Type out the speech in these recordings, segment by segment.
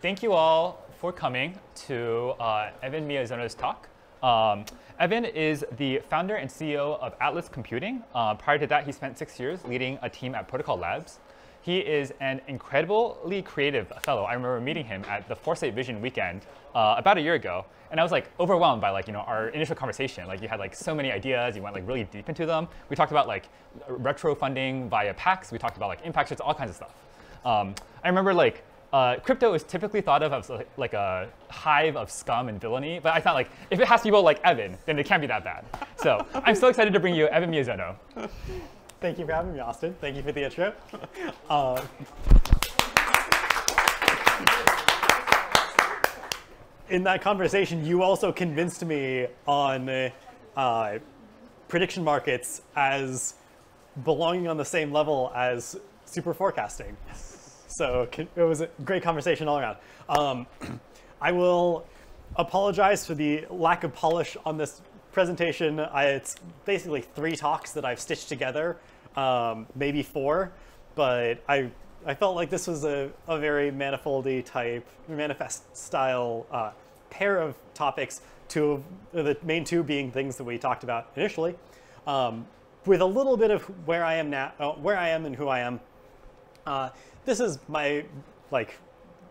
thank you all for coming to Evan Miyazono's talk. Evan is the founder and CEO of Atlas Computing. Prior to that, he spent 6 years leading a team at Protocol Labs. He is an incredibly creative fellow. I remember meeting him at the Foresight Vision weekend about a year ago, and I was like overwhelmed by our initial conversation. Like you had like so many ideas, you went like really deep into them. We talked about like retrofunding via packs. We talked about like impact shifts, all kinds of stuff. I remember like crypto is typically thought of as like a hive of scum and villainy, but I thought like if it has people like Evan, then it can't be that bad. So I'm so excited to bring you Evan Miyazono. Thank you for having me, Austin. Thank you for the intro. In that conversation, you also convinced me on prediction markets as belonging on the same level as super forecasting. So it was a great conversation all around. I will apologize for the lack of polish on this presentation. It's basically 3 talks that I've stitched together, maybe 4, but I felt like this was a very manifoldy type, manifest style pair of topics, the main 2 being things that we talked about initially, with a little bit of where I am now, where I am and who I am. This is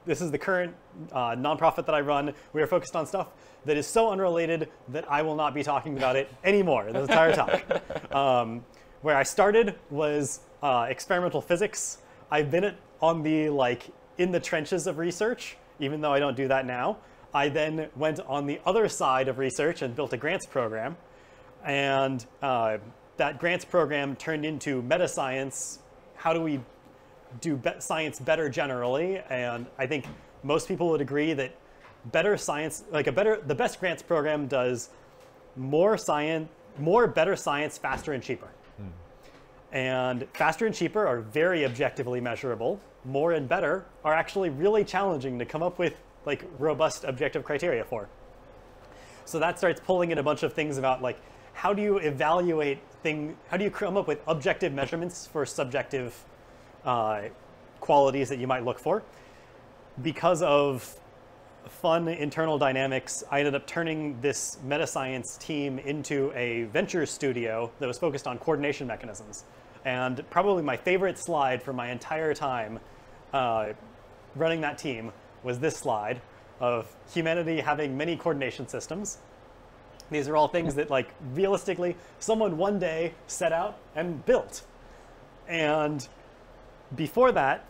this is the current nonprofit that I run. We are focused on stuff that is so unrelated that I will not be talking about it anymore this entire talk. Where I started was experimental physics. I've been in the trenches of research, even though I don't do that now. I then went on the other side of research and built a grants program. And that grants program turned into meta science. How do we do science better generally? And I think most people would agree that better science, the best grants program does more better science faster and cheaper. And faster and cheaper are very objectively measurable. More and better are actually really challenging to come up with robust objective criteria for. So that starts pulling in a bunch of things about how do you evaluate how do you come up with objective measurements for subjective qualities that you might look for. Because of fun internal dynamics, I ended up turning this meta science team into a venture studio that was focused on coordination mechanisms. And probably my favorite slide for my entire time running that team was this slide of humanity having many coordination systems. These are all things that realistically someone one day set out and built. And before that,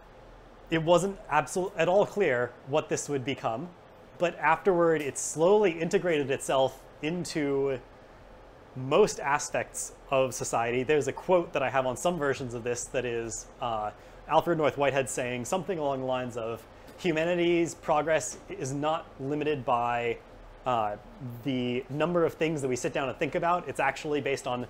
it wasn't at all clear what this would become, but afterward it slowly integrated itself into most aspects of society. There's a quote that I have on some versions of this that is Alfred North Whitehead saying something along the lines of, humanity's progress is not limited by the number of things that we sit down and think about. It's actually based on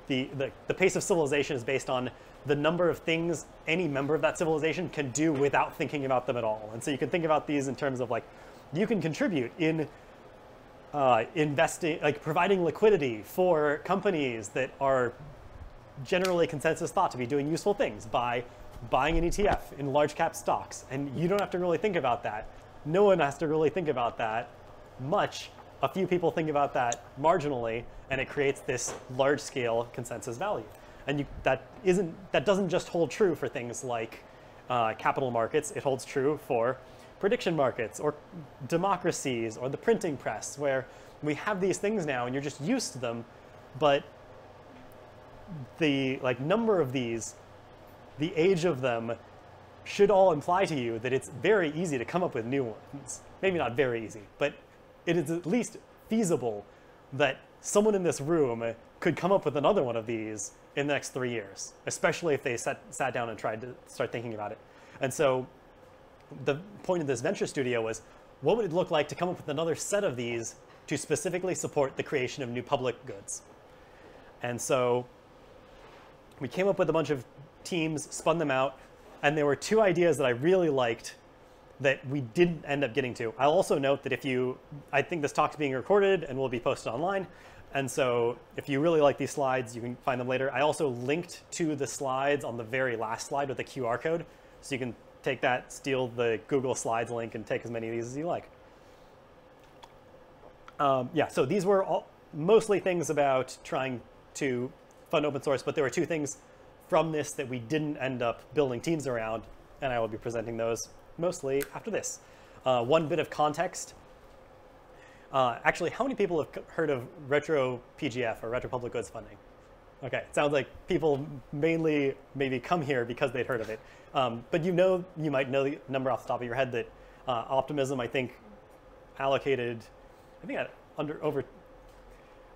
the pace of civilization is based on the number of things any member of that civilization can do without thinking about them at all. And so you can think about these in terms of you can contribute in investing, providing liquidity for companies that are generally consensus thought to be doing useful things by buying an ETF in large cap stocks. And you don't have to really think about that. No one has to really think about that much. A few people think about that marginally, and it creates this large scale consensus value. And that doesn't just hold true for things like capital markets. It holds true for prediction markets or democracies or the printing press, where we have these things now and you're just used to them, but the number of these, the age of them, should all imply to you that it's very easy to come up with new ones. Maybe not very easy, but it is at least feasible that someone in this room could come up with another one of these in the next 3 years, especially if they sat down and tried to start thinking about it. And so the point of this venture studio was, what would it look like to come up with another set of these to specifically support the creation of new public goods? And so we came up with a bunch of teams, spun them out, and there were 2 ideas that I really liked that we didn't end up getting to. I'll also note that I think this talk's being recorded and will be posted online. And so if you really like these slides, you can find them later. I also linked to the slides on the very last slide with a QR code. So you can take that, steal the Google Slides link, and take as many of these as you like. Yeah, so these were mostly things about trying to fund open source, but there were two things from this that we didn't end up building teams around, and I will be presenting those mostly after this. One bit of context. Actually, how many people have heard of Retro PGF or Retro Public Goods Funding? Okay, it sounds like people mainly maybe come here because they'd heard of it. But you might know the number off the top of your head that Optimism, I think, allocated, I think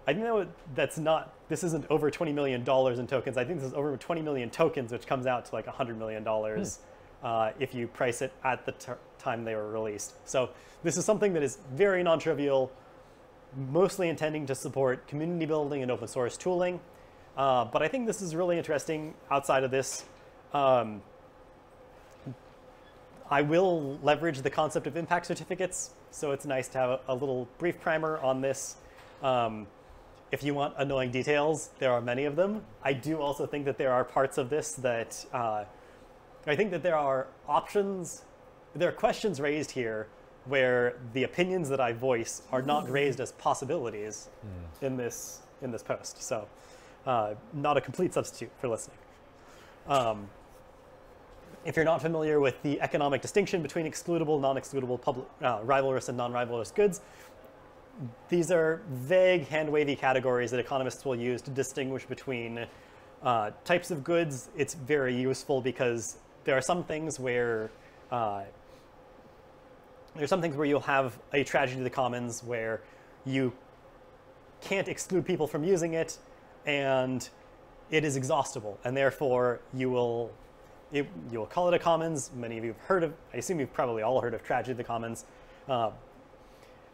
I know this isn't over $20 million in tokens. I think this is over 20 million tokens, which comes out to like $100 million if you price it at the time they were released. So this is something that is very non-trivial, mostly intending to support community building and open source tooling. But I think this is really interesting outside of this. I will leverage the concept of impact certificates, so it's nice to have a little brief primer on this. If you want annoying details, there are many of them. I do also think that there are parts of this that, I think that there are questions raised here where the opinions that I voice are not raised as possibilities in this post. So not a complete substitute for listening. If you're not familiar with the economic distinction between excludable, non-excludable, rivalrous, and non-rivalrous goods, these are vague, hand-wavy categories that economists will use to distinguish between types of goods. It's very useful because there are some things where you'll have a tragedy of the commons where you can't exclude people from using it, and it is exhaustible, and therefore you will call it a commons. Many of you have heard of, I assume you've probably all heard of tragedy of the commons.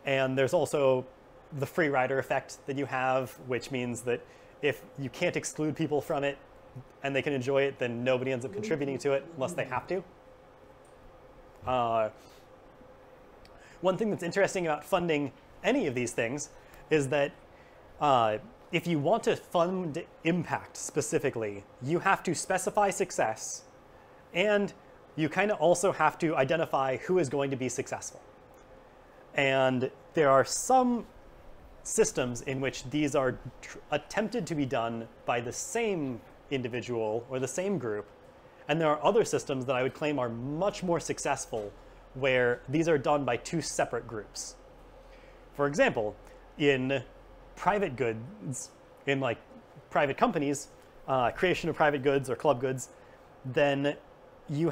And there's also the free rider effect that you have, which means that if you can't exclude people from it and they can enjoy it, then nobody ends up contributing to it unless they have to. One thing that's interesting about funding any of these things is that if you want to fund impact specifically, you have to specify success, and you kind of also have to identify who is going to be successful. And there are some systems in which these are attempted to be done by the same individual or the same group. And there are other systems that I would claim are much more successful where these are done by two separate groups. For example, in private goods, in like private companies, creation of private goods or club goods, then you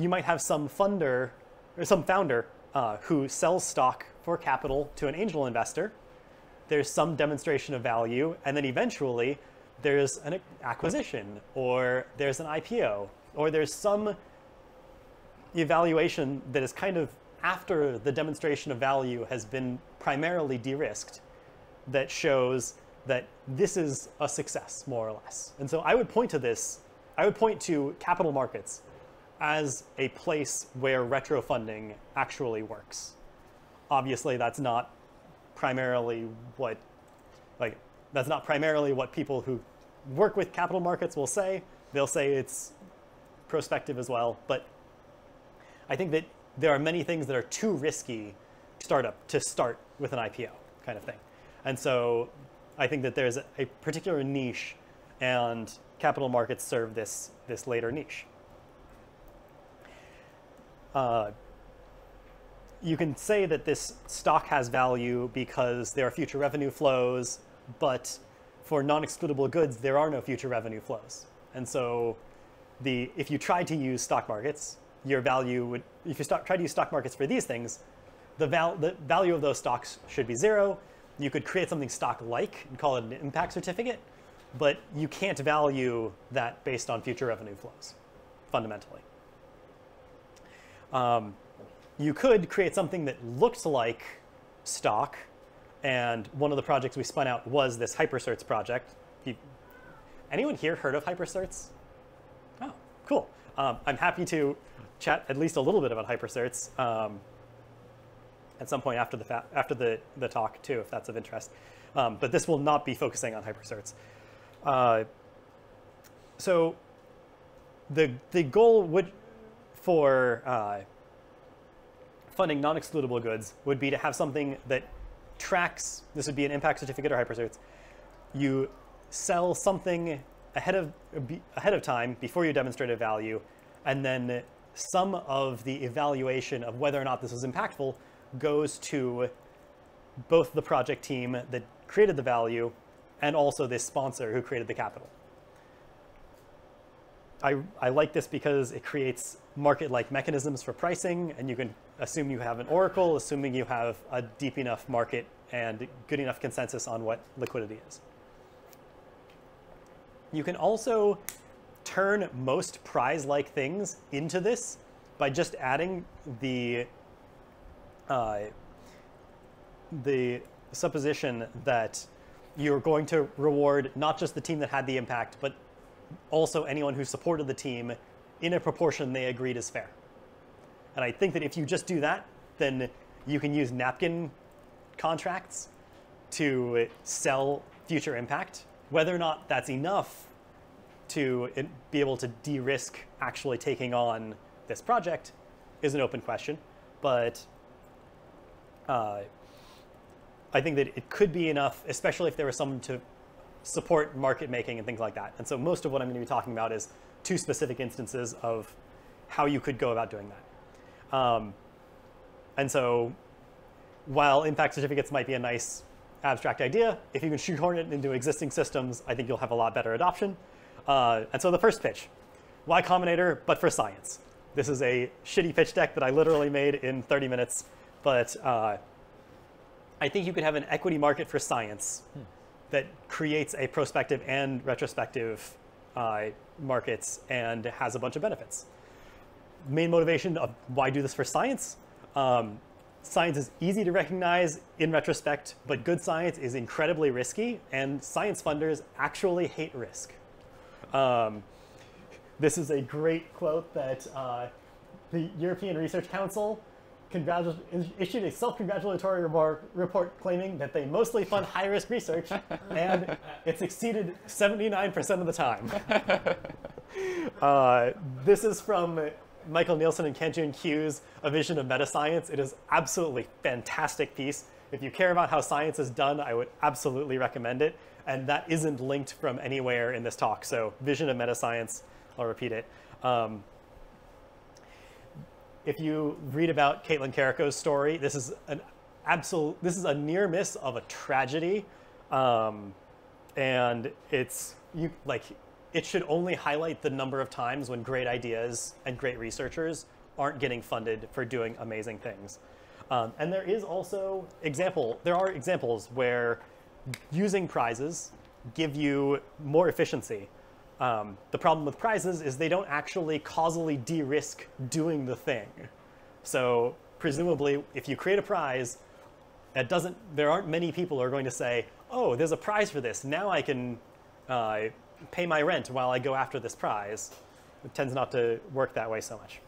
might have some funder or some founder who sells stock for capital to an angel investor. There's some demonstration of value, and then eventually there's an acquisition, or there's an IPO, or there's some evaluation that is kind of after the demonstration of value has been primarily de-risked that shows that this is a success, more or less. And so I would point to this, I would point to capital markets as a place where retro funding actually works. Obviously, that's not primarily what people who work with capital markets will say. They'll say it's prospective as well, but I think that there are many things that are too risky to start with an IPO kind of thing. And so I think that there's a particular niche, and capital markets serve this later niche. You can say that this stock has value because there are future revenue flows, but for non-excludable goods, there are no future revenue flows. And so if you tried to use stock markets, your value would, if you try to use stock markets for these things, the value of those stocks should be zero. You could create something stock-like and call it an impact certificate, but you can't value that based on future revenue flows, fundamentally. You could create something that looked like stock, and one of the projects we spun out was this hypercerts project. Anyone here heard of hypercerts? Oh, cool. I'm happy to chat at least a little bit about hypercerts at some point after the talk too, if that's of interest. But this will not be focusing on hypercerts. So the goal for funding non-excludable goods would be to have something that tracks, this would be an impact certificate or hypercerts. You sell something ahead of time before you demonstrate a value, and then some of the evaluation of whether or not this was impactful goes to both the project team that created the value and also this sponsor who created the capital. I like this because it creates market-like mechanisms for pricing, and you can assume you have an oracle, assuming you have a deep enough market and good enough consensus on what liquidity is. You can also turn most prize-like things into this by just adding the supposition that you're going to reward not just the team that had the impact, but also anyone who supported the team in a proportion they agreed is fair. And I think that if you just do that, then you can use napkin contracts to sell future impact. Whether or not that's enough to be able to de-risk actually taking on this project is an open question. But I think that it could be enough, especially if there was someone to support market making and things like that. And so most of what I'm going to be talking about is two specific instances of how you could go about doing that. And so while impact certificates might be a nice abstract idea, if you can shoehorn it into existing systems, I think you'll have a lot better adoption. And so the first pitch, Y Combinator, but for science. This is a shitty pitch deck that I literally made in 30 minutes, but I think you could have an equity market for science that creates a prospective and retrospective markets and has a bunch of benefits. Main motivation of why do this for science? Science is easy to recognize in retrospect, but good science is incredibly risky, and science funders actually hate risk. This is a great quote that the European Research Council issued a self-congratulatory report claiming that they mostly fund high-risk research, and it succeeded 79% of the time. This is from Michael Nielsen and Kanjun Q's A Vision of Metascience. It is absolutely fantastic piece. If you care about how science is done, I would absolutely recommend it. And that isn't linked from anywhere in this talk. So Vision of Metascience, I'll repeat it. If you read about Caitlin Carrico's story, this is a near miss of a tragedy. And it should only highlight the number of times when great ideas and great researchers aren't getting funded for doing amazing things. And there are examples where using prizes give you more efficiency. The problem with prizes is they don't actually causally de-risk doing the thing. So presumably, if you create a prize, there aren't many people who are going to say, oh, there's a prize for this. Now I can pay my rent while I go after this prize. It tends not to work that way so much.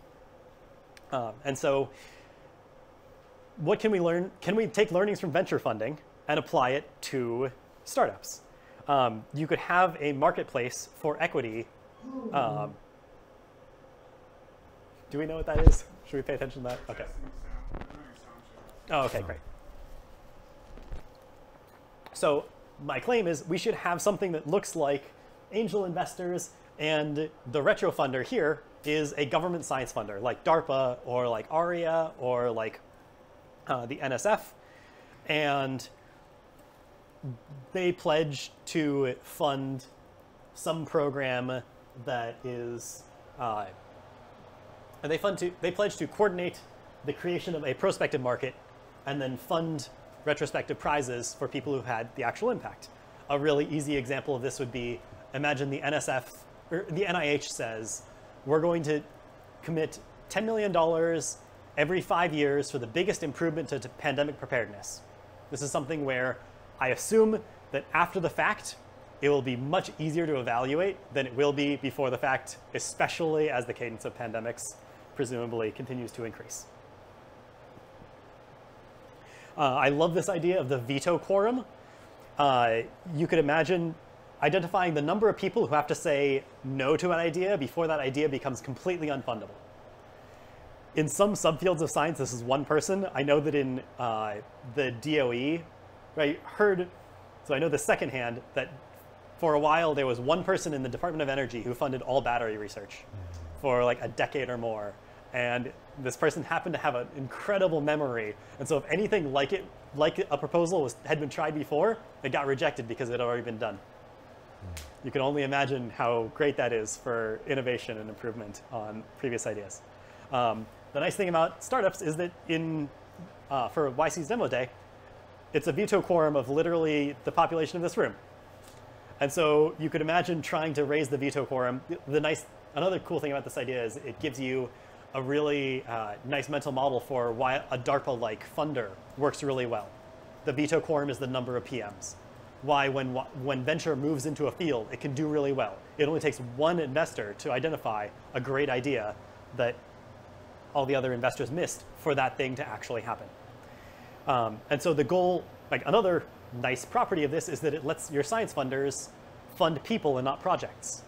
And so what can we learn? Can we take learnings from venture funding and apply it to startups? You could have a marketplace for equity. Do we know what that is? Should we pay attention to that? Okay. Oh, okay, great. So my claim is we should have something that looks like angel investors, and the retrofunder here is a government science funder like DARPA or like ARIA or like the NSF. And they pledge to fund some program that is, and they pledge to coordinate the creation of a prospective market and then fund retrospective prizes for people who had the actual impact. A really easy example of this would be, imagine the NSF, or the NIH says, we're going to commit $10 million every 5 years for the biggest improvement to pandemic preparedness. This is something where I assume that after the fact, it will be much easier to evaluate than it will be before the fact, especially as the cadence of pandemics presumably continues to increase. I love this idea of the veto quorum. You could imagine identifying the number of people who have to say no to an idea before that idea becomes completely unfundable. In some subfields of science, this is one person. I know that in the DOE, right, so I know the secondhand that for a while there was one person in the Department of Energy who funded all battery research for like a decade or more. And this person happened to have an incredible memory. And so if anything like a proposal had been tried before, it got rejected because it had already been done. You can only imagine how great that is for innovation and improvement on previous ideas. The nice thing about startups is that for YC's demo day, it's a veto quorum of literally the population of this room. And so you could imagine trying to raise the veto quorum. Another cool thing about this idea is it gives you a really nice mental model for why a DARPA-like funder works really well. The veto quorum is the number of PMs. Why when venture moves into a field, it can do really well. It only takes one investor to identify a great idea that all the other investors missed for that thing to actually happen. And so the goal, like another nice property of this is that it lets your science funders fund people and not projects.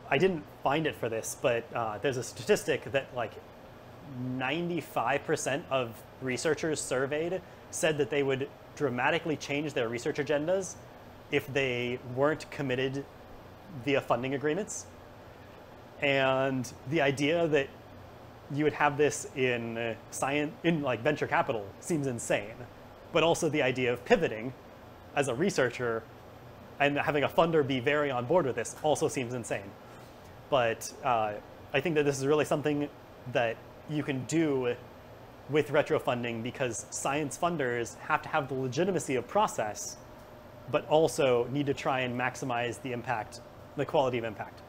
I didn't find it for this, but there's a statistic that like 95% of researchers surveyed said that they would dramatically change their research agendas if they weren't committed via funding agreements. And the idea that you would have this in science, in like venture capital, seems insane. But also the idea of pivoting as a researcher and having a funder be very on board with this also seems insane. But I think that this is really something that you can do with retrofunding because science funders have to have the legitimacy of process, but also need to try and maximize the impact, the quality of impact.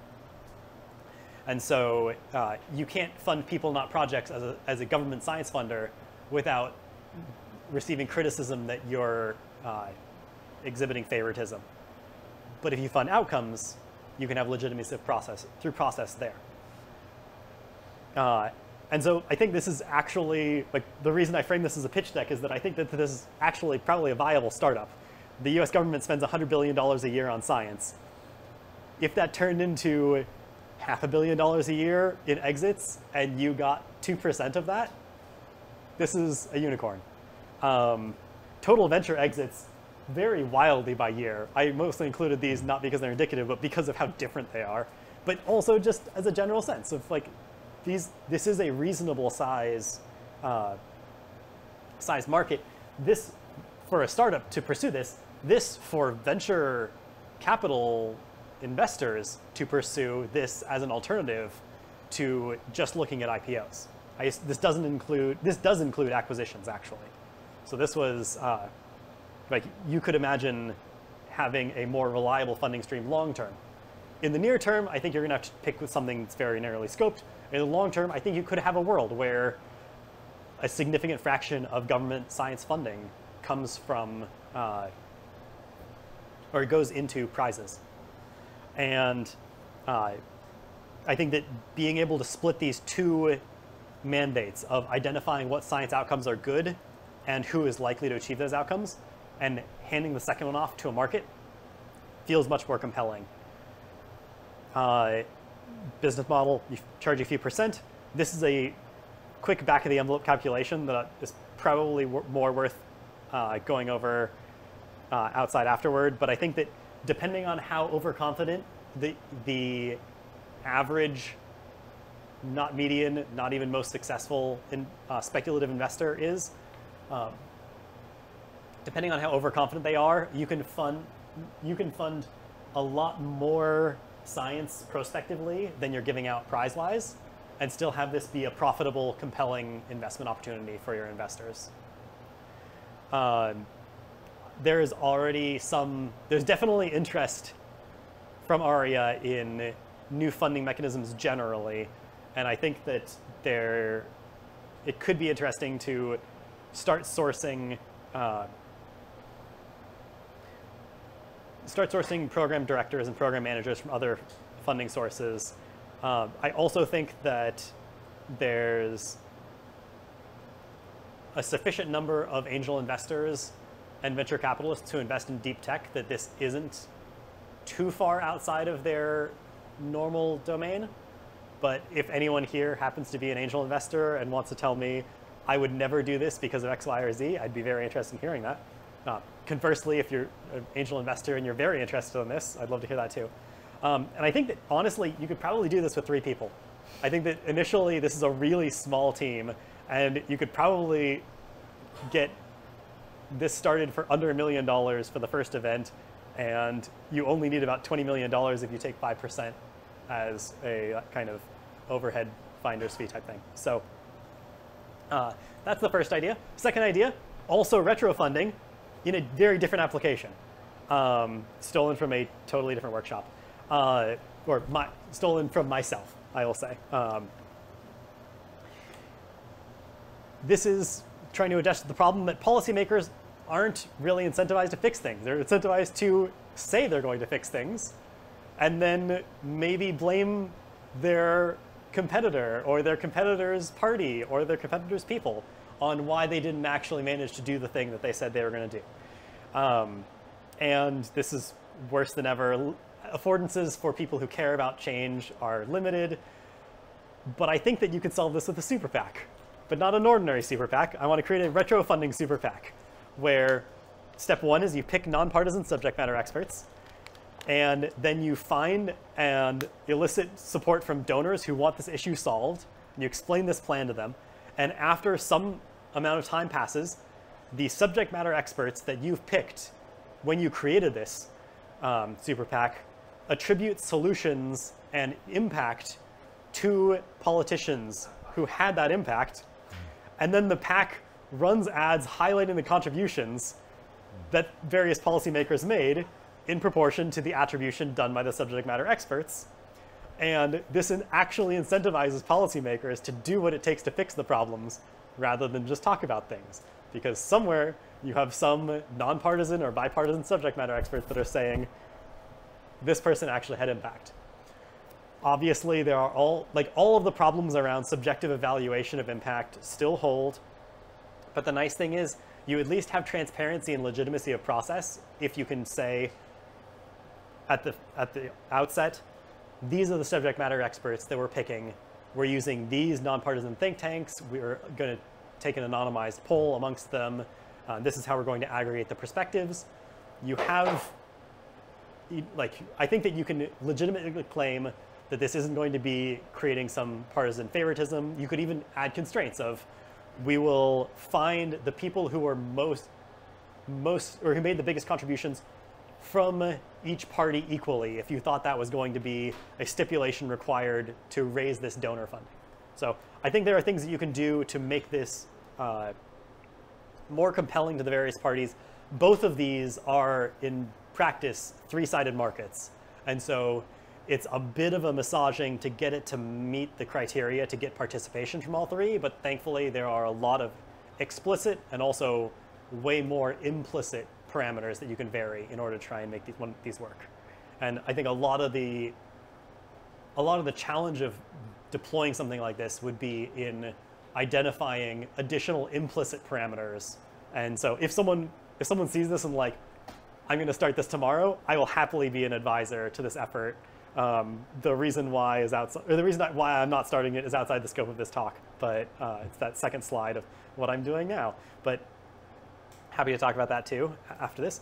And so you can't fund people, not projects, as a government science funder without receiving criticism that you're exhibiting favoritism. But if you fund outcomes, you can have legitimacy of process through process there. And so I think this is actually, like, the reason I frame this as a pitch deck is that I think that this is actually probably a viable startup. The US government spends $100 billion a year on science. If that turned into $500 million a year in exits and you got 2% of that, this is a unicorn. Total venture exits vary wildly by year. I mostly included these not because they're indicative, but because of how different they are, but also just as a general sense of like, this is a reasonable size market. This, for a startup to pursue this for venture capital investors to pursue this as an alternative to just looking at IPOs. This does include acquisitions actually. So this was like you could imagine having a more reliable funding stream long term. In the near term, I think you're going to have to pick with something that's very narrowly scoped. In the long term, I think you could have a world where a significant fraction of government science funding comes from, or goes into prizes. And I think that being able to split these two mandates of identifying what science outcomes are good and who is likely to achieve those outcomes and handing the second one off to a market feels much more compelling. Business model, you charge a few percent. This is a quick back of the envelope calculation that is probably more worth going over outside afterward. But I think that depending on how overconfident the average, not median, not even most successful speculative investor is, depending on how overconfident they are, you can fund a lot more science prospectively than you're giving out prize-wise, and still have this be a profitable, compelling investment opportunity for your investors. There's definitely interest from ARIA in new funding mechanisms generally, and I think that it could be interesting to start sourcing program directors and program managers from other funding sources. I also think that there's a sufficient number of angel investors and venture capitalists who invest in deep tech that this isn't too far outside of their normal domain. But if anyone here happens to be an angel investor and wants to tell me, I would never do this because of X, Y, or Z, I'd be very interested in hearing that. Conversely, if you're an angel investor and you're very interested in this, I'd love to hear that too. And I think that, honestly, you could probably do this with 3 people. I think that initially this is a really small team, and you could probably get this started for under $1 million for the first event, and you only need about $20 million if you take 5% as a kind of overhead finder's fee type thing. So that's the first idea. Second idea, also retrofunding in a very different application, stolen from a totally different workshop, or stolen from myself, I will say. This is trying to address the problem that policymakers aren't really incentivized to fix things. They're incentivized to say they're going to fix things and then maybe blame their competitor or their competitor's party or their competitor's people on why they didn't actually manage to do the thing that they said they were going to do. And this is worse than ever. Affordances for people who care about change are limited, but I think that you could solve this with a super PAC, but not an ordinary super PAC. I want to create a retrofunding super PAC where step 1 is you pick nonpartisan subject matter experts, and then you find and elicit support from donors who want this issue solved, and you explain this plan to them, and after some amount of time passes, the subject matter experts that you've picked when you created this super PAC attribute solutions and impact to politicians who had that impact, and then the PAC runs ads highlighting the contributions that various policymakers made in proportion to the attribution done by the subject matter experts. And this actually incentivizes policymakers to do what it takes to fix the problems rather than just talk about things. Because somewhere you have some nonpartisan or bipartisan subject matter experts that are saying, this person actually had impact. Obviously, there are all of the problems around subjective evaluation of impact still hold. But the nice thing is you at least have transparency and legitimacy of process if you can say at the outset, these are the subject matter experts that we're picking. We're using these nonpartisan think tanks. We're going to take an anonymized poll amongst them. This is how we're going to aggregate the perspectives. You have, I think that you can legitimately claim that this isn't going to be creating some partisan favoritism. You could even add constraints of, we will find the people who are most or who made the biggest contributions from each party equally, if you thought that was going to be a stipulation required to raise this donor funding. So I think there are things that you can do to make this more compelling to the various parties. Both of these are, in practice, 3-sided markets. And so it's a bit of a massaging to get it to meet the criteria to get participation from all 3, but thankfully there are a lot of explicit and also way more implicit parameters that you can vary in order to try and make these work. And I think a lot of the challenge of deploying something like this would be in identifying additional implicit parameters. And so if someone sees this and like, I'm going to start this tomorrow, I will happily be an advisor to this effort. The reason why is outside, or the reason why I'm not starting it is outside the scope of this talk, but it's that second slide of what I'm doing now. But happy to talk about that too after this.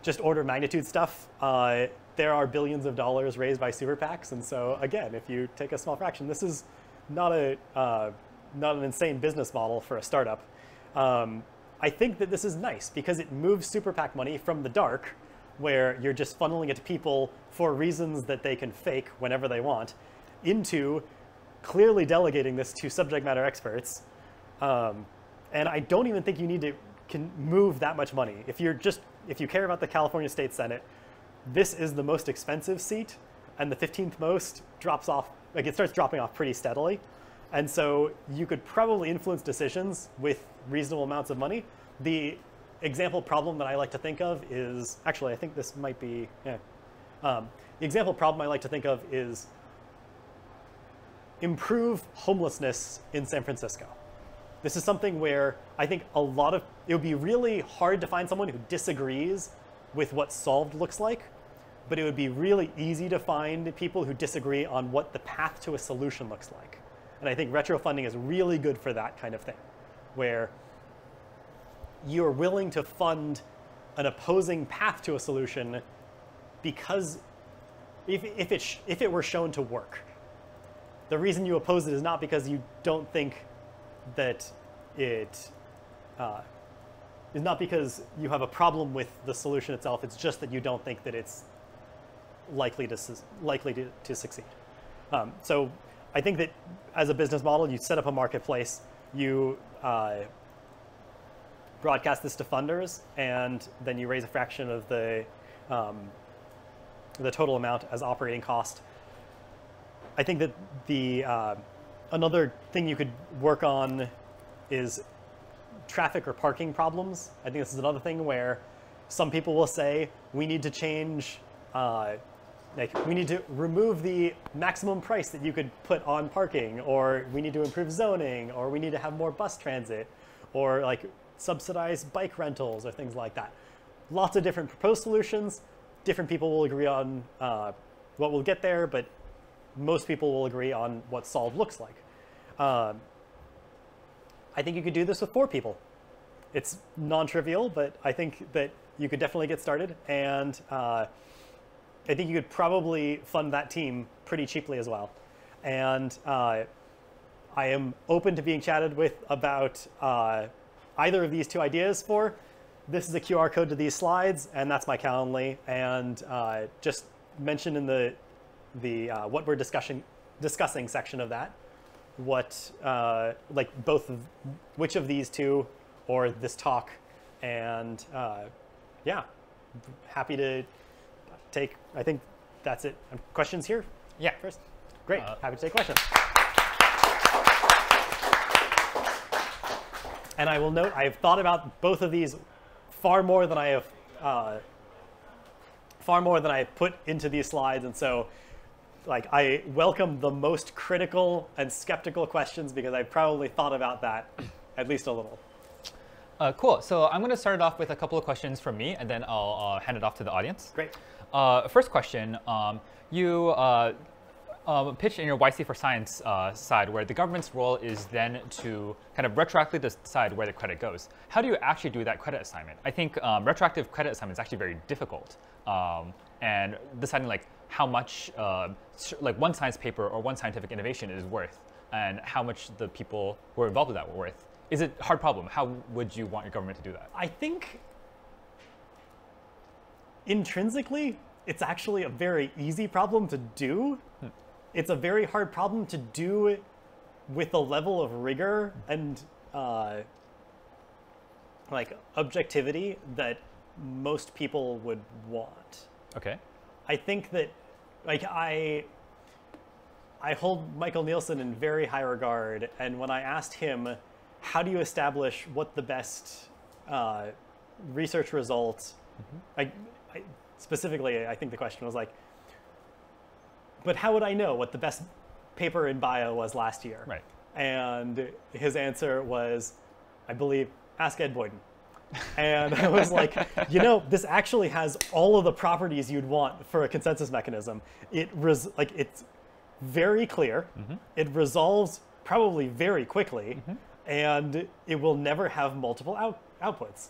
Just order of magnitude stuff. There are billions of dollars raised by super PACs, and so again, if you take a small fraction, this is not an insane business model for a startup. I think that this is nice because it moves super PAC money from the dark, where you're just funneling it to people for reasons that they can fake whenever they want, into clearly delegating this to subject matter experts. And I don't even think you need to move that much money. If you care about the California State Senate, this is the most expensive seat, and the 15th most drops off, it starts dropping off pretty steadily. And so you could probably influence decisions with reasonable amounts of money. The example problem that I like to think of is, actually, I think this might be, the example problem I like to think of is improve homelessness in San Francisco. This is something where I think it would be really hard to find someone who disagrees with what solved looks like, but it would be really easy to find people who disagree on what the path to a solution looks like. And I think retrofunding is really good for that kind of thing, where you're willing to fund an opposing path to a solution because if it were shown to work. The reason you oppose it is not because you don't think that it is not because you have a problem with the solution itself. It's just that you don't think that it's likely to succeed. So I think that as a business model, you set up a marketplace, you broadcast this to funders, and then you raise a fraction of the total amount as operating cost. I think that the another thing you could work on is traffic or parking problems. I think this is another thing where some people will say we need to change, like we need to remove the maximum price that you could put on parking, or we need to improve zoning, or we need to have more bus transit, or like subsidize bike rentals or things like that. Lots of different proposed solutions. Different people will agree on what will get there, but most people will agree on what solved looks like. I think you could do this with 4 people. It's non-trivial, but I think that you could definitely get started. And I think you could probably fund that team pretty cheaply as well. And I am open to being chatted with about either of these 2 ideas for. This is a QR code to these slides, and that's my Calendly. And just mention in the what we're discussing section of that, what like both of which of these 2 or this talk, and yeah, happy to take. I think that's it. Questions here? Yeah. First. Great. Happy to take questions. And I will note I have thought about both of these far more than I have put into these slides, and so like I welcome the most critical and skeptical questions because I probably thought about that at least a little. Cool. So I'm going to start it off with a couple of questions from me, and then I'll hand it off to the audience. Great. First question, you pitched in your YC for Science side where the government's role is then to kind of retroactively decide where the credit goes. How do you actually do that credit assignment? I think retroactive credit assignment is actually very difficult. And deciding like how much like one science paper or one scientific innovation is worth and how much the people who are involved with that were worth. Is it a hard problem? How would you want your government to do that? I think intrinsically, it's actually a very easy problem to do. It's a very hard problem to do with a level of rigor and like objectivity that most people would want. Okay. I think that like I hold Michael Nielsen in very high regard, and when I asked him, how do you establish what the best research results, specifically, I think the question was like, but how would I know what the best paper in bio was last year? Right. And his answer was, I believe, ask Ed Boyden. And I was like, you know, this actually has all of the properties you'd want for a consensus mechanism. It's very clear. It resolves probably very quickly, and it will never have multiple outputs.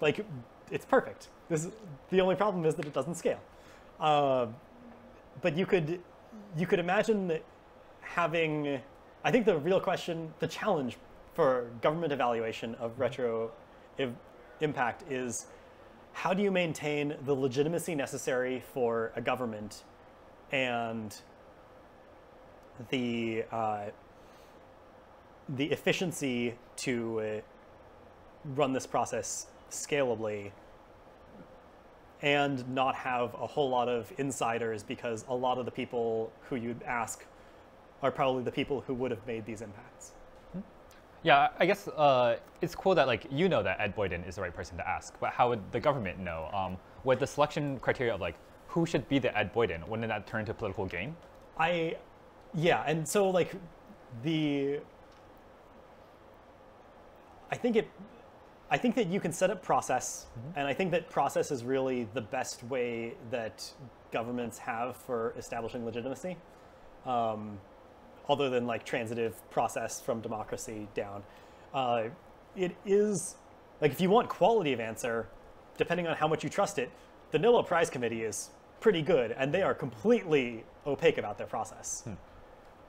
Like, it's perfect. The only problem is that it doesn't scale. But you could imagine having, I think the real question, the challenge for government evaluation of retro impact is, how do you maintain the legitimacy necessary for a government and the efficiency to run this process scalably and not have a whole lot of insiders, because a lot of the people who you'd ask are probably the people who would have made these impacts. Yeah, I guess it's cool that like you know that Ed Boyden is the right person to ask, but how would the government know? With the selection criteria of like who should be the Ed Boyden, wouldn't that turn into a political game? Yeah, and so like I think I think that you can set up process, and I think that process is really the best way that governments have for establishing legitimacy, other than like transitive process from democracy down. It is, like if you want quality of answer, depending on how much you trust it, the Nobel Prize Committee is pretty good, and they are completely opaque about their process.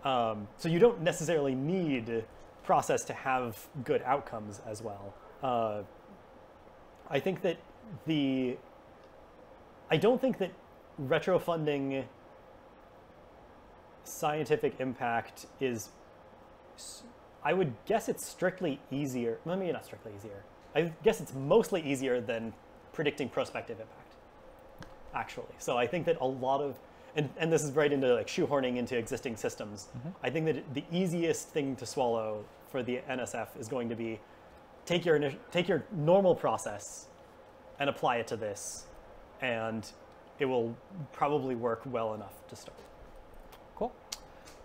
So you don't necessarily need process to have good outcomes as well. I think that I don't think that retrofunding scientific impact is, I would guess it's strictly easier, well, maybe not strictly easier. I guess it's mostly easier than predicting prospective impact, actually. So I think that a lot of, and this is right into like shoehorning into existing systems. I think that the easiest thing to swallow for the NSF is going to be take your normal process and apply it to this, and it will probably work well enough to start. Cool.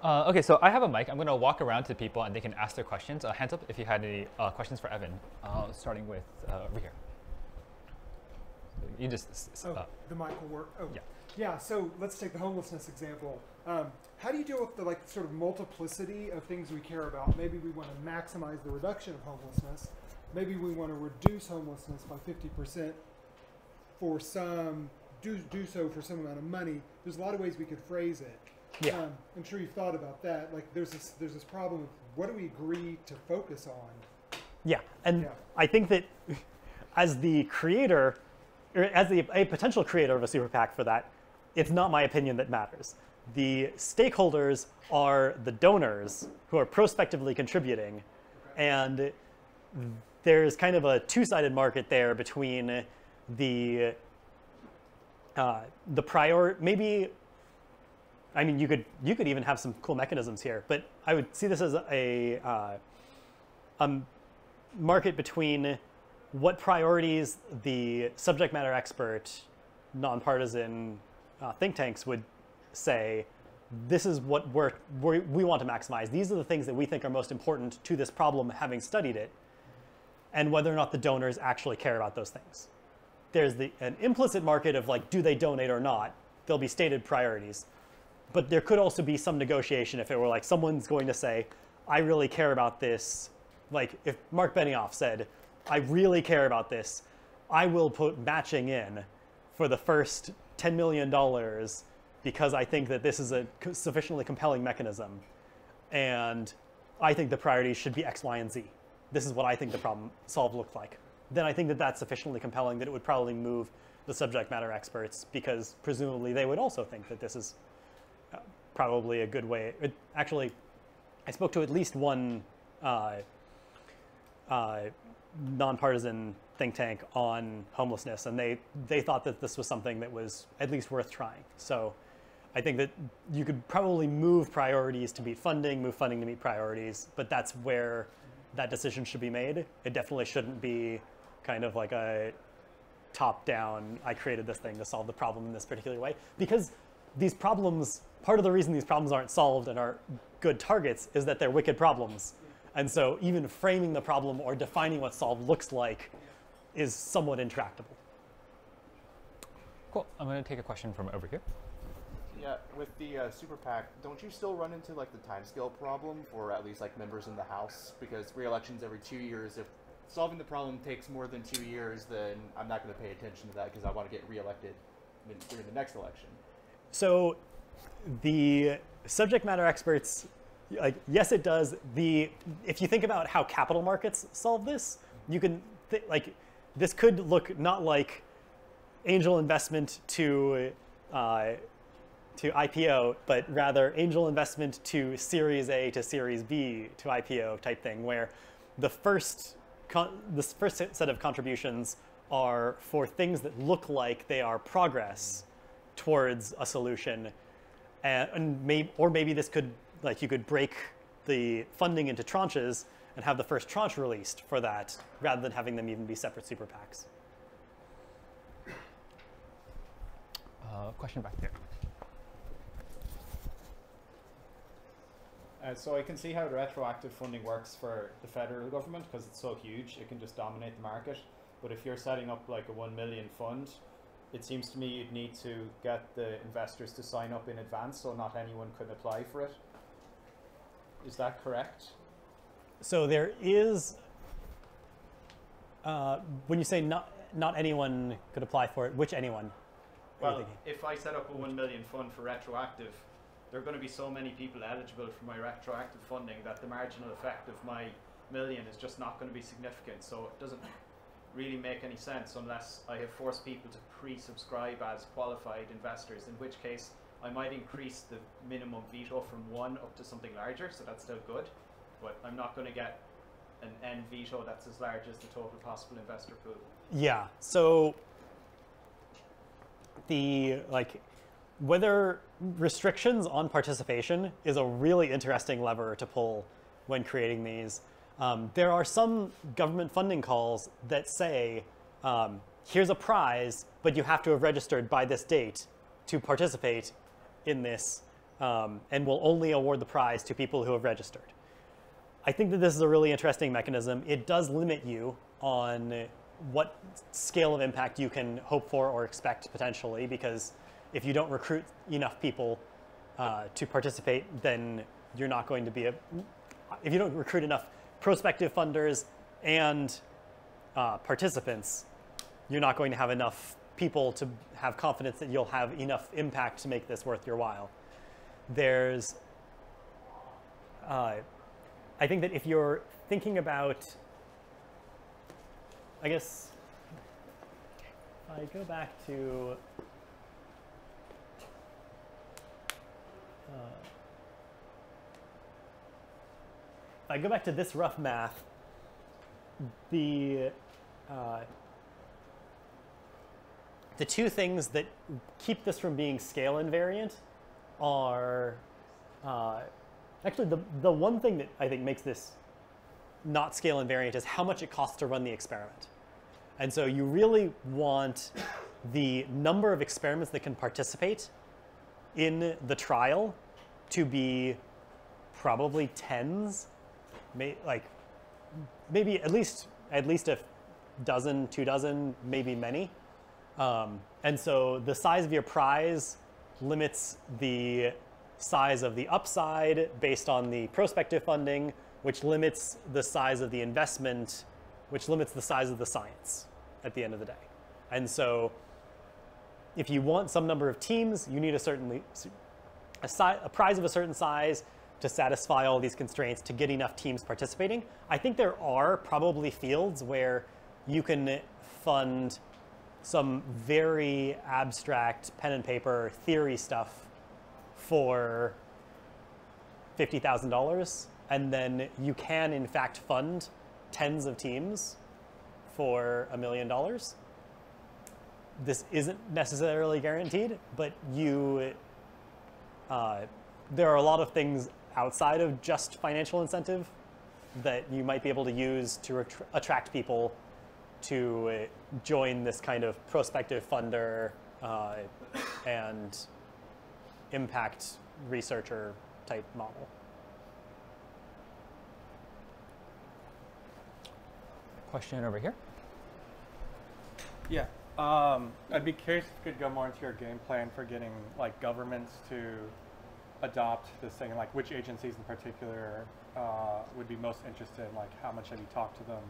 Okay, so I have a mic. I'm going to walk around to people and they can ask their questions. Hands up if you had any questions for Evan, starting with over here. You just. The mic will work. Oh, yeah. Yeah. So let's take the homelessness example. How do you deal with the like sort of multiplicity of things we care about? Maybe we want to maximize the reduction of homelessness. Maybe we want to reduce homelessness by 50% for some. Do so for some amount of money. There's a lot of ways we could phrase it. Yeah. I'm sure you've thought about that. Like there's this problem of what do we agree to focus on? Yeah, and I think that as the creator, or as a potential creator of a super PAC for that, it's not my opinion that matters. The stakeholders are the donors who are prospectively contributing, and there's kind of a two-sided market there between the maybe. I mean, you could even have some cool mechanisms here, but I would see this as a market between what priorities the subject matter expert, nonpartisan think tanks would say, this is what we want to maximize. These are the things that we think are most important to this problem, having studied it, and whether or not the donors actually care about those things. There's an implicit market of like, do they donate or not? There'll be stated priorities. But there could also be some negotiation if it were like someone's going to say, I really care about this. Like if Mark Benioff said, I really care about this, I will put matching in for the first $10 million because I think that this is a sufficiently compelling mechanism. And I think the priorities should be X, Y, and Z. This is what I think the problem solved looked like. Then I think that that's sufficiently compelling that it would probably move the subject matter experts because presumably they would also think that this is probably a good way. Actually, I spoke to at least one nonpartisan think tank on homelessness, and they thought that this was something that was at least worth trying. So I think that you could probably move priorities to meet funding, move funding to meet priorities, but that's where that decision should be made. It definitely shouldn't be kind of like a top-down, I created this thing to solve the problem in this particular way, because these problems, part of the reason these problems aren't solved and are good targets is that they're wicked problems. And so even framing the problem or defining what solved looks like is somewhat intractable. Cool. I'm going to take a question from over here. Yeah, with the super PAC, don't you still run into like the timescale problem for at least like members in the House? Because re-elections every 2 years. If solving the problem takes more than 2 years, then I'm not going to pay attention to that because I want to get re-elected during the next election. So the subject matter experts, like, yes, it does. If you think about how capital markets solve this, you can like this could look not like angel investment to IPO, but rather angel investment to Series A to Series B to IPO type thing, where the first set of contributions are for things that look like they are progress towards a solution, and maybe this could, like, you could break the funding into tranches and have the first tranche released for that, rather than having them even be separate super PACs. Question back there. So I can see how the retroactive funding works for the federal government because it's so huge, it can just dominate the market. But if you're setting up like a 1 million fund, it seems to me you'd need to get the investors to sign up in advance so not anyone could apply for it. Is that correct? So there is, when you say not anyone could apply for it, which anyone? Well, if I set up a 1 million fund for retroactive, there are going to be so many people eligible for my retroactive funding that the marginal effect of my million is just not going to be significant. So it doesn't really make any sense unless I have forced people to pre-subscribe as qualified investors, in which case I might increase the minimum veto from 1 up to something larger, so that's still good, but I'm not going to get an end veto that's as large as the total possible investor pool. Yeah, so whether restrictions on participation is a really interesting lever to pull when creating these. There are some government funding calls that say, here's a prize, but you have to have registered by this date to participate in this, and we'll only award the prize to people who have registered. I think that this is a really interesting mechanism. It does limit you on what scale of impact you can hope for or expect potentially, because if you don't recruit enough people to participate, then you're not going to be if you don't recruit enough prospective funders and participants, you're not going to have enough people to have confidence that you'll have enough impact to make this worth your while. There's, I think that if you're thinking about, I guess, if I go back to, this rough math, the two things that keep this from being scale invariant are actually the one thing that I think makes this not scale invariant is how much it costs to run the experiment. And so you really want the number of experiments that can participate in the trial to be probably tens, maybe at least a dozen, 2 dozen, maybe many. And so the size of your prize limits the size of the upside based on the prospective funding, which limits the size of the investment, which limits the size of the science at the end of the day. And so if you want some number of teams, you need a prize of a certain size to satisfy all these constraints to get enough teams participating. I think there are probably fields where you can fund some very abstract pen and paper theory stuff for $50,000, and then you can in fact fund tens of teams for $1 million. This isn't necessarily guaranteed, but there are a lot of things outside of just financial incentive that you might be able to use to attract people to join this kind of prospective funder and impact researcher type model. Question over here. Yeah, I'd be curious if you could go more into your game plan for getting like governments to adopt this thing, like which agencies in particular would be most interested, like how much have you talked to them,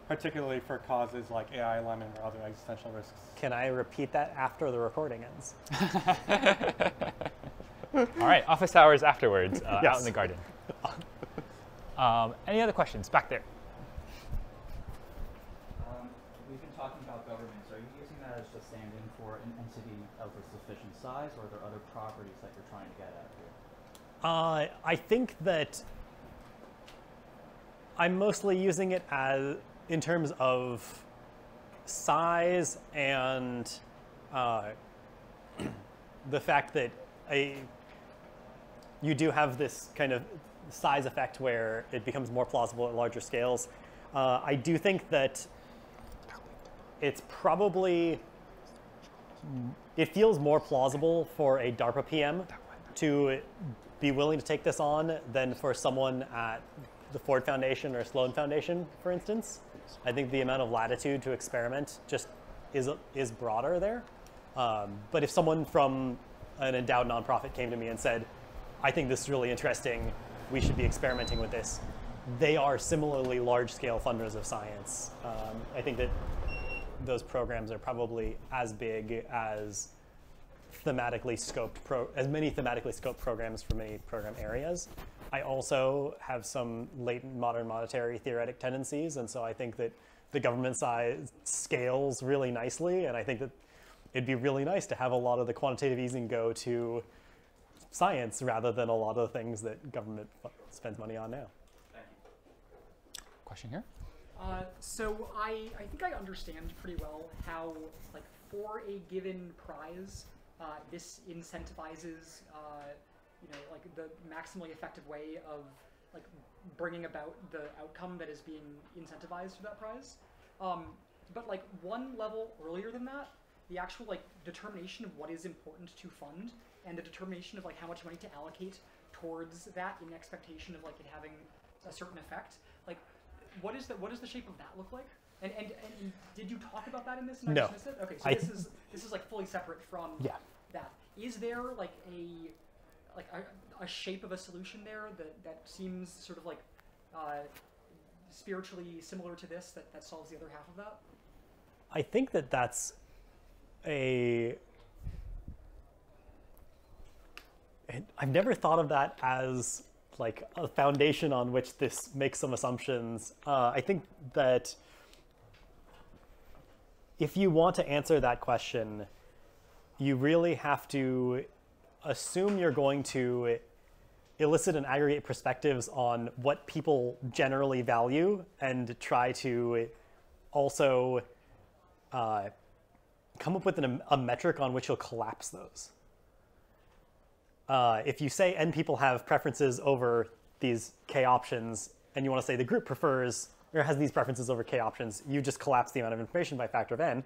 particularly for causes like AI alignment or other existential risks. Can I repeat that after the recording ends? All right, office hours afterwards, Yes. out in the garden. Any other questions back there? We've been talking about governments. Are you using that as just stand-in for an entity of a sufficient size, or are there other properties that you're trying to get at here? I think that I'm mostly using it as in terms of size and the fact that you do have this kind of size effect where it becomes more plausible at larger scales. I do think that it feels more plausible for a DARPA PM to be willing to take this on than for someone at the Ford Foundation or Sloan Foundation, for instance. I think the amount of latitude to experiment just is broader there. But if someone from an endowed nonprofit came to me and said, I think this is really interesting, we should be experimenting with this, they are similarly large-scale funders of science. I think that those programs are probably as big as thematically scoped as many thematically scoped programs for many program areas. I also have some latent modern monetary theoretic tendencies, and so I think that the government side scales really nicely, and I think that it'd be really nice to have a lot of the quantitative easing go to science rather than a lot of the things that government spends money on now. Thank you. Question here? So I think I understand pretty well how, like, for a given prize, this incentivizes, like the maximally effective way of, like, bringing about the outcome that is being incentivized for that prize. But, like, one level earlier than that, the actual, like, determination of what is important to fund and the determination of, like, how much money to allocate towards that in expectation of, like, it having a certain effect, like, what is the shape of that look like? And did you talk about that in this? And No. I dismissed it? Okay, so this is like fully separate from that. Is there like a shape of a solution there that seems sort of like spiritually similar to this that solves the other half of that? I think that that's I've never thought of that as like a foundation on which this makes some assumptions. I think that if you want to answer that question, you really have to assume you're going to elicit and aggregate perspectives on what people generally value and try to also come up with a metric on which you'll collapse those. If you say n people have preferences over these k options, and you want to say the group prefers or has these preferences over k options, you just collapse the amount of information by a factor of n.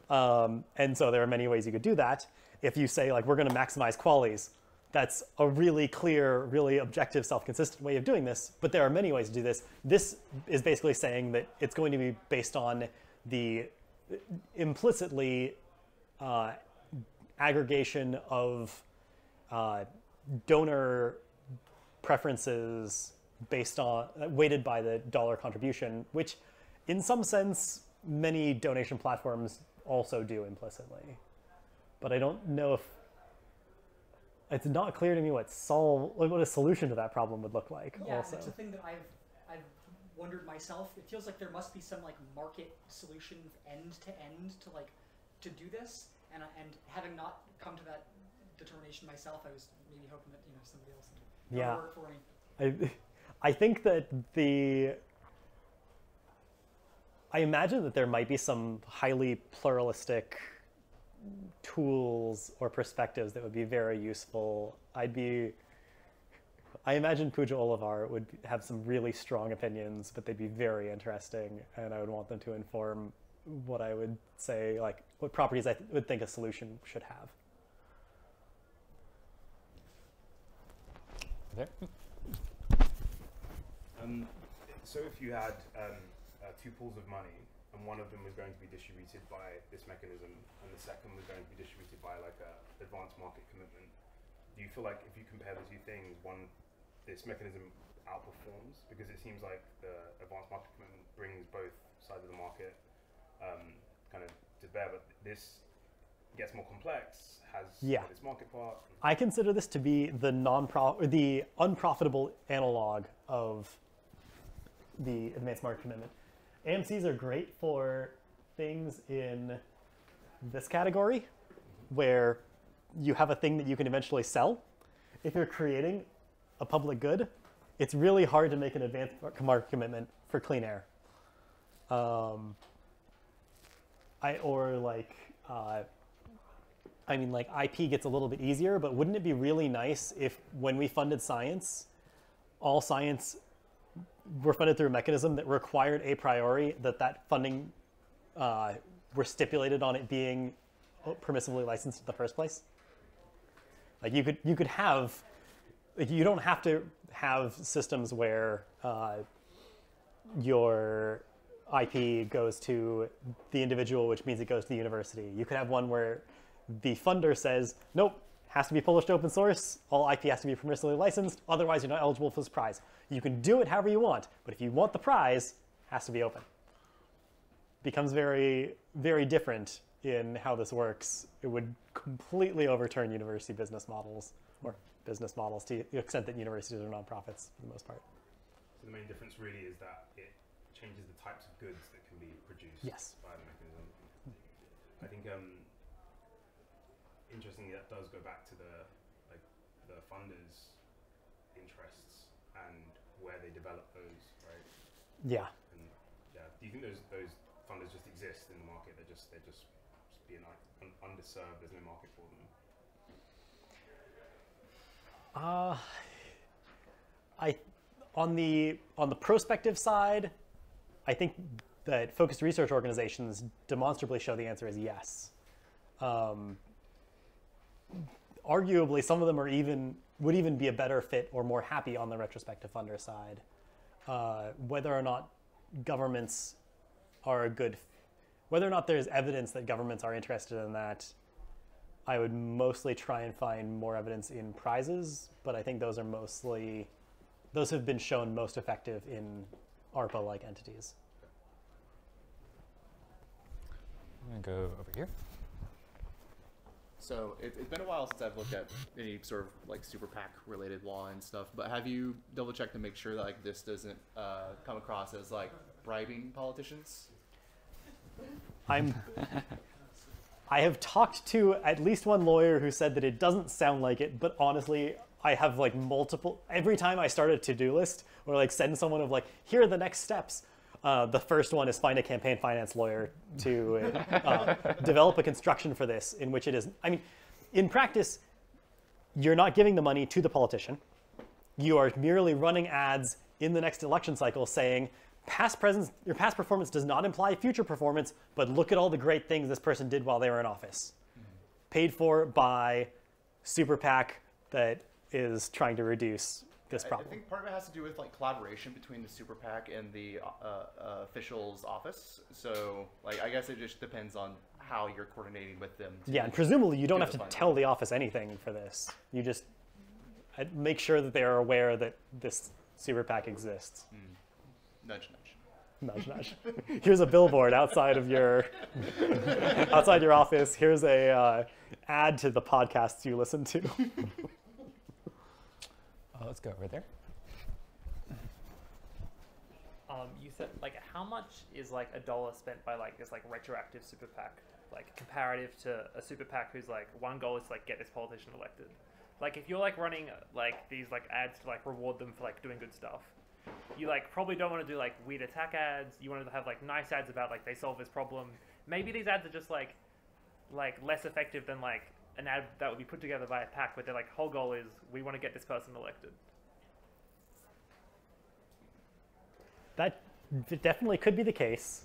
And so there are many ways you could do that. If you say, like, we're going to maximize qualies, that's a really clear, really objective, self-consistent way of doing this, but there are many ways to do this. This is basically saying that it's going to be based on the implicitly aggregation of donor preferences based on weighted by the dollar contribution, which in some sense many donation platforms also do implicitly. But I don't know if it's not clear to me what a solution to that problem would look like. Yeah, also. it's a thing that I've wondered myself. It feels like there must be some like market solution end to do this, and having not come to that determination myself, I was maybe hoping that somebody else would work for me. I think that I imagine that there might be some highly pluralistic tools or perspectives that would be very useful. I imagine Pooja Olivar would have some really strong opinions, but they'd be very interesting, and I would want them to inform what I would say, like what properties I would think a solution should have. There. So if you had two pools of money, and one of them was going to be distributed by this mechanism, and the second was going to be distributed by like a advanced market commitment, do you feel like if you compare the two things, this mechanism outperforms? Because it seems like the advanced market commitment brings both sides of the market kind of to bear, but this gets more complex, has this market part. I consider this to be the unprofitable analog of the advanced market commitment. AMCs are great for things in this category, where you have a thing that you can eventually sell. If you're creating a public good, it's really hard to make an advanced market commitment for clean air. IP gets a little bit easier, but wouldn't it be really nice if when we funded science, all science were funded through a mechanism that required a priori that funding were stipulated on it being permissively licensed in the first place? Like you could have like, you don't have to have systems where your IP goes to the individual, which means it goes to the university. You could have one where the funder says, nope, has to be published open source, all IP has to be permissively licensed, otherwise you're not eligible for this prize. You can do it however you want, but if you want the prize, it has to be open. Becomes very, very different in how this works. It would completely overturn university business models, or business models to the extent that universities are nonprofits for the most part. So the main difference really is that it changes the types of goods that can be produced by the mechanism. I think interestingly that does go back to the funders' interests and where they develop those, right? Yeah. And yeah, do you think those funders just exist in the market? They're just being like underserved. There's no market for them. On the prospective side, I think that focused research organizations demonstrably show the answer is yes. Arguably, some of them would even be a better fit or more happy on the retrospective funder side. Whether or not governments are whether or not there's evidence that governments are interested in that, I would mostly try and find more evidence in prizes, but I think those have been shown most effective in ARPA-like entities. I'm gonna go over here. So it's been a while since I've looked at any sort of like super PAC related law and stuff, but have you double checked to make sure that like this doesn't come across as like bribing politicians? I have talked to at least one lawyer who said that it doesn't sound like it, but honestly, I have like every time I start a to-do list or like send someone of like, here are the next steps. The first one is find a campaign finance lawyer to develop a construction for this in which it is, I mean, in practice, you're not giving the money to the politician. You are merely running ads in the next election cycle saying, your past performance does not imply future performance, but look at all the great things this person did while they were in office. Paid for by super PAC that is trying to reduce this problem. I think part of it has to do with like collaboration between the super PAC and the official's office. So like I guess it just depends on how you're coordinating with them. Yeah, and presumably you don't have to tell the office anything for this. You just make sure that they are aware that this super PAC exists. Nudge, Nudge, nudge. nudge. Here's a billboard outside of your office. Here's a ad to the podcasts you listen to. Let's go over there. You said like how much is like $1 spent by like this like retroactive super PAC, like comparative to a super PAC whose like one goal is to like get this politician elected? Like if you're like running like these like ads to like reward them for like doing good stuff, you like probably don't want to do like weird attack ads. You want to have like nice ads about like they solve this problem. Maybe these ads are just like less effective than like an ad that would be put together by a PAC, but their like whole goal is we want to get this person elected. That definitely could be the case.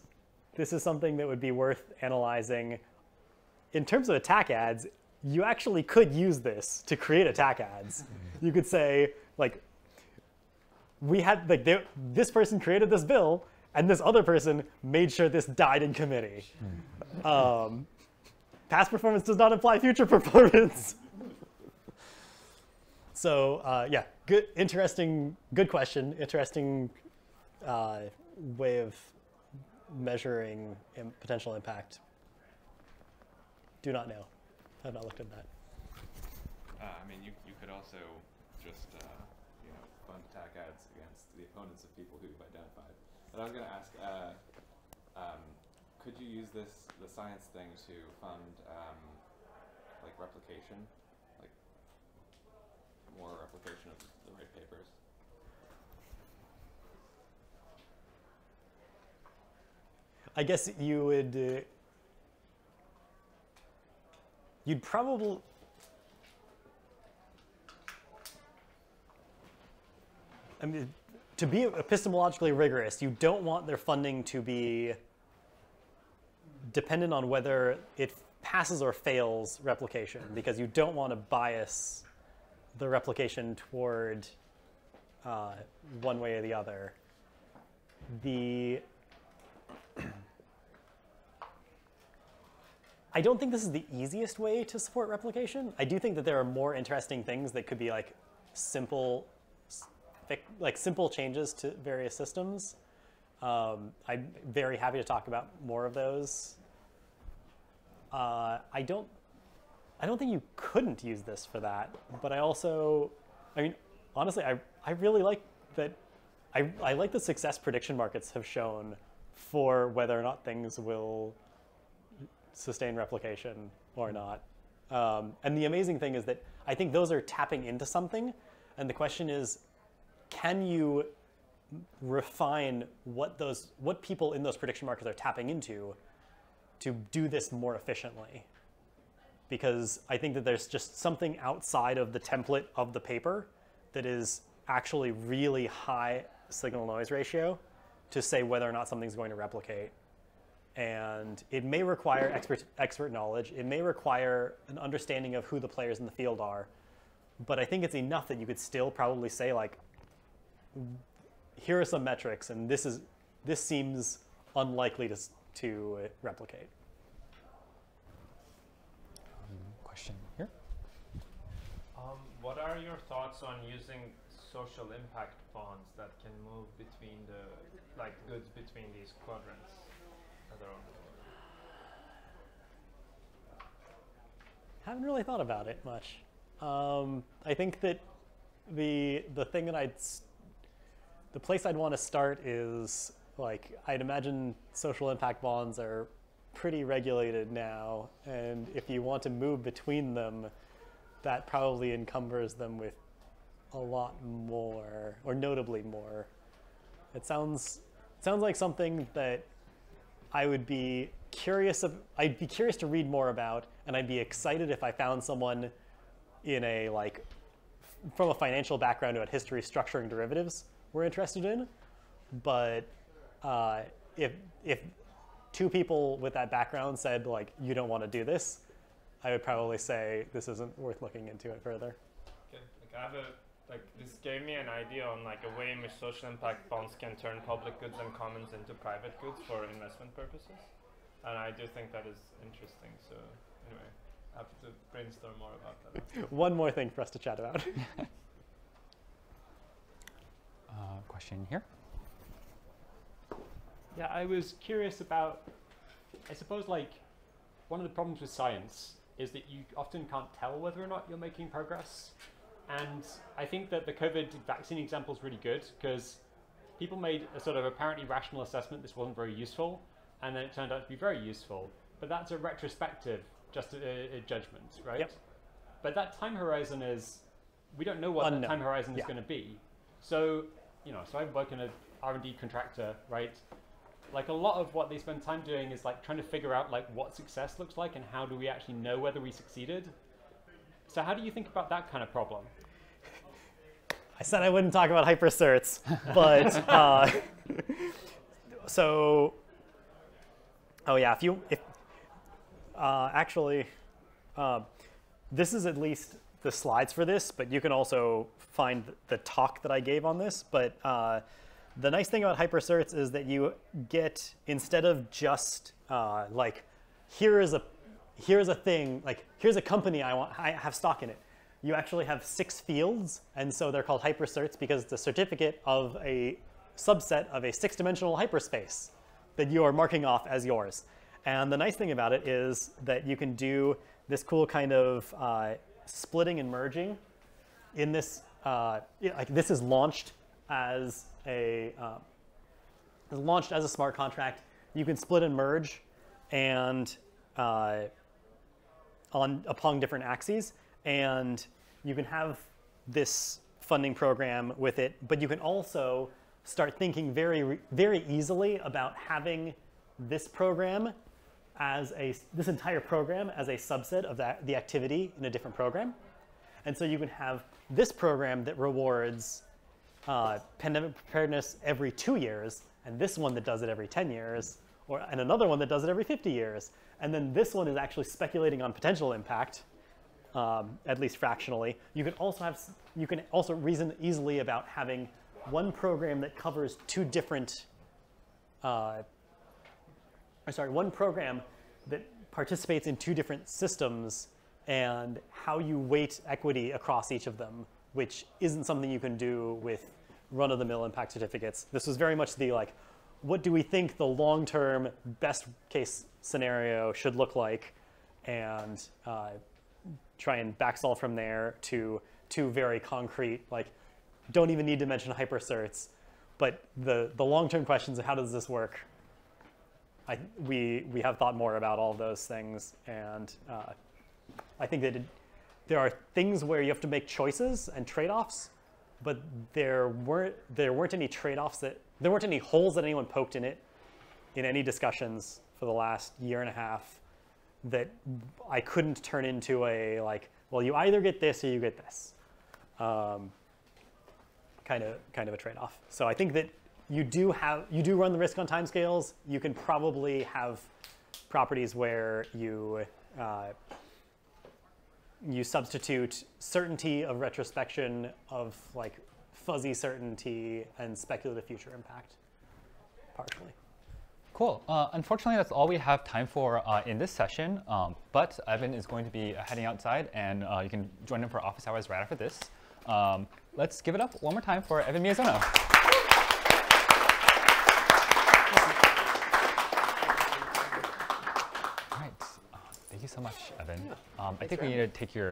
This is something that would be worth analyzing. In terms of attack ads, you actually could use this to create attack ads. You could say, like, we had like this person created this bill, and this other person made sure this died in committee. Past performance does not imply future performance. So yeah, good question. Interesting way of measuring potential impact. Do not know. I've not looked at that. I mean, you could also just fund attack ads against the opponents of people who you've identified. But I was going to ask, could you use the science thing to fund like replication, like more replication of the right papers? I guess you would. You'd probably. I mean, to be epistemologically rigorous, you don't want their funding to be dependent on whether it passes or fails replication, because you don't want to bias the replication toward one way or the other. I don't think this is the easiest way to support replication. I do think that there are more interesting things that could be like simple changes to various systems. I'm very happy to talk about more of those. I don't think you couldn't use this for that, but honestly, I really like that. I like the success prediction markets have shown for whether or not things will sustain replication or not. And the amazing thing is that I think those are tapping into something. And the question is, can you refine what people in those prediction markets are tapping into to do this more efficiently? Because I think that there's just something outside of the template of the paper that is actually really high signal noise ratio to say whether or not something's going to replicate. And it may require expert knowledge. It may require an understanding of who the players in the field are. But I think it's enough that you could still probably say, like, here are some metrics, and this seems unlikely to replicate. Question here. What are your thoughts on using social impact bonds that can move between goods between these quadrants? Haven't really thought about it much. I think that the thing that the place I'd want to start is, like, I'd imagine social impact bonds are pretty regulated now, and if you want to move between them, that probably encumbers them with a lot more, or notably more. It sounds like something that I'd be curious to read more about, and I'd be excited if I found someone from a financial background who had history structuring derivatives we're interested in. But if two people with that background said, like, you don't want to do this, I would probably say this isn't worth looking into it further. Okay. This gave me an idea on a way in which social impact bonds can turn public goods and commons into private goods for investment purposes. And I do think that is interesting. So anyway, happy to brainstorm more about that. One more thing for us to chat about. Question here. Yeah, I was curious about, I suppose, one of the problems with science is that you often can't tell whether or not you're making progress. And I think that the COVID vaccine example is really good because people made a sort of apparently rational assessment this wasn't very useful, and then it turned out to be very useful. But that's a retrospective judgment, right? Yep. But that time horizon we don't know what that time horizon is going to be. So, so I work in an R&D contractor, right? A lot of what they spend time doing is trying to figure out what success looks like and how do we actually know whether we succeeded. So how do you think about that kind of problem? I said I wouldn't talk about hypercerts, but this is at least the slides for this, but you can also find the talk that I gave on this. But the nice thing about hypercerts is that you get, instead of just here's a thing, here's a company I have stock in it. You actually have 6 fields, and so they're called hypercerts because it's a certificate of a subset of a 6-dimensional hyperspace that you are marking off as yours. And the nice thing about it is that you can do this cool kind of splitting and merging in this. This is launched as a smart contract. You can split and merge, and upon different axes, and you can have this funding program with it. But you can also start thinking very, very easily about having this program this entire program as a subset of the activity in a different program. And so you can have this program that rewards pandemic preparedness every 2 years, and this one that does it every 10 years, and another one that does it every 50 years. And then this one is actually speculating on potential impact at least fractionally. You can also reason easily about having one program that covers two different, one program that participates in two different systems and how you weight equity across each of them, which isn't something you can do with run-of-the-mill impact certificates. This was very much the like, what do we think the long-term best case scenario should look like, and try and backsolve from there to two very concrete, like, don't even need to mention hypercerts, but the long-term questions of how does this work, we have thought more about all of those things, and I think that there are things where you have to make choices and trade-offs, but there weren't any trade-offs there weren't any holes that anyone poked in it in any discussions for the last year and a half that I couldn't turn into a like, well, you either get this or you get this, kind of a trade-off. So I think that you do run the risk on timescales. You can probably have properties where you substitute certainty of retrospection of like fuzzy certainty and speculative future impact partially. Cool. Unfortunately, that's all we have time for in this session, but Evan is going to be heading outside, and you can join him for office hours right after this. Let's give it up one more time for Evan Miyazono. All right. Thank you so much, Evan. I think we need to take your